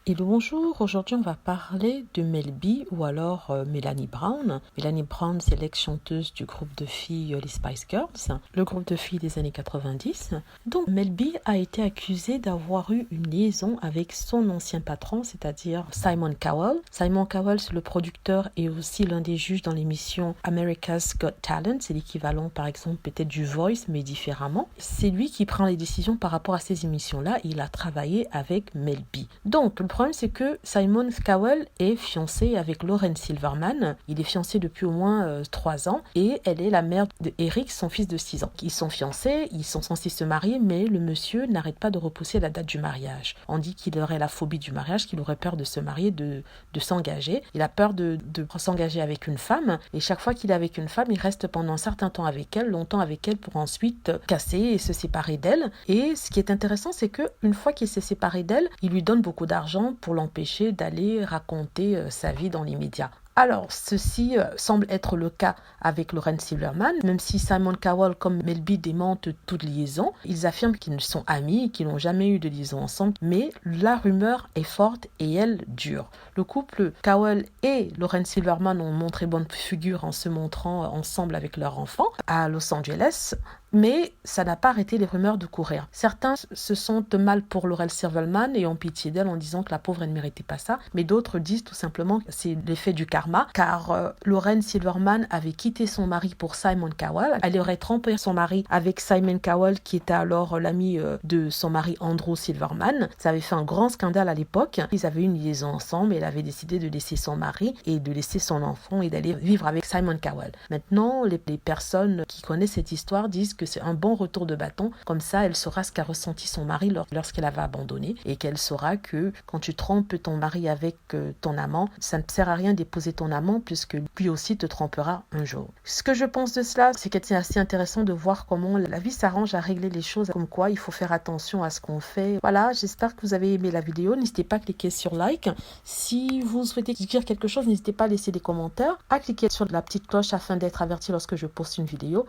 Et bonjour, aujourd'hui on va parler de Mel B ou alors Melanie Brown. Melanie Brown, c'est l'ex-chanteuse du groupe de filles les Spice Girls, le groupe de filles des années 90. Donc Mel B a été accusée d'avoir eu une liaison avec son ancien patron, c'est-à-dire Simon Cowell. Simon Cowell, c'est le producteur et aussi l'un des juges dans l'émission America's Got Talent. C'est l'équivalent par exemple peut-être du Voice, mais différemment. C'est lui qui prend les décisions par rapport à ces émissions-là. Il a travaillé avec Mel B. Donc le problème, c'est que Simon Cowell est fiancé avec Lauren Silverman. Il est fiancé depuis au moins 3 ans et elle est la mère d'Eric, son fils de 6 ans. Ils sont fiancés, ils sont censés se marier, mais le monsieur n'arrête pas de repousser la date du mariage. On dit qu'il aurait la phobie du mariage, qu'il aurait peur de se marier, de s'engager. Il a peur de s'engager avec une femme et chaque fois qu'il est avec une femme, il reste pendant un certain temps avec elle, longtemps avec elle pour ensuite casser et se séparer d'elle. Et ce qui est intéressant, c'est qu'une fois qu'il s'est séparé d'elle, il lui donne beaucoup d'argent pour l'empêcher d'aller raconter sa vie dans les médias. Alors, ceci semble être le cas avec Lauren Silverman, même si Simon Cowell comme Mel B démentent toute liaison. Ils affirment qu'ils sont amis et qu'ils n'ont jamais eu de liaison ensemble, mais la rumeur est forte et elle dure. Le couple Cowell et Lauren Silverman ont montré bonne figure en se montrant ensemble avec leur enfant à Los Angeles. Mais ça n'a pas arrêté les rumeurs de courir. Certains se sentent mal pour Lauren Silverman et ont pitié d'elle en disant que la pauvre elle ne méritait pas ça. Mais d'autres disent tout simplement que c'est l'effet du karma, car Lauren Silverman avait quitté son mari pour Simon Cowell. Elle aurait trompé son mari avec Simon Cowell, qui était alors l'ami de son mari Andrew Silverman. Ça avait fait un grand scandale à l'époque. Ils avaient une liaison ensemble et elle avait décidé de laisser son mari et de laisser son enfant et d'aller vivre avec Simon Cowell. Maintenant, les personnes qui connaissent cette histoire disent que c'est un bon retour de bâton. Comme ça, elle saura ce qu'a ressenti son mari lorsqu'elle avait abandonné et qu'elle saura que quand tu trompes ton mari avec ton amant, ça ne sert à rien d'épouser ton amant puisque lui aussi te trompera un jour. Ce que je pense de cela, c'est que c'est assez intéressant de voir comment la vie s'arrange à régler les choses, comme quoi il faut faire attention à ce qu'on fait. Voilà, j'espère que vous avez aimé la vidéo. N'hésitez pas à cliquer sur like. Si vous souhaitez dire quelque chose, n'hésitez pas à laisser des commentaires, à cliquer sur la petite cloche afin d'être averti lorsque je poste une vidéo.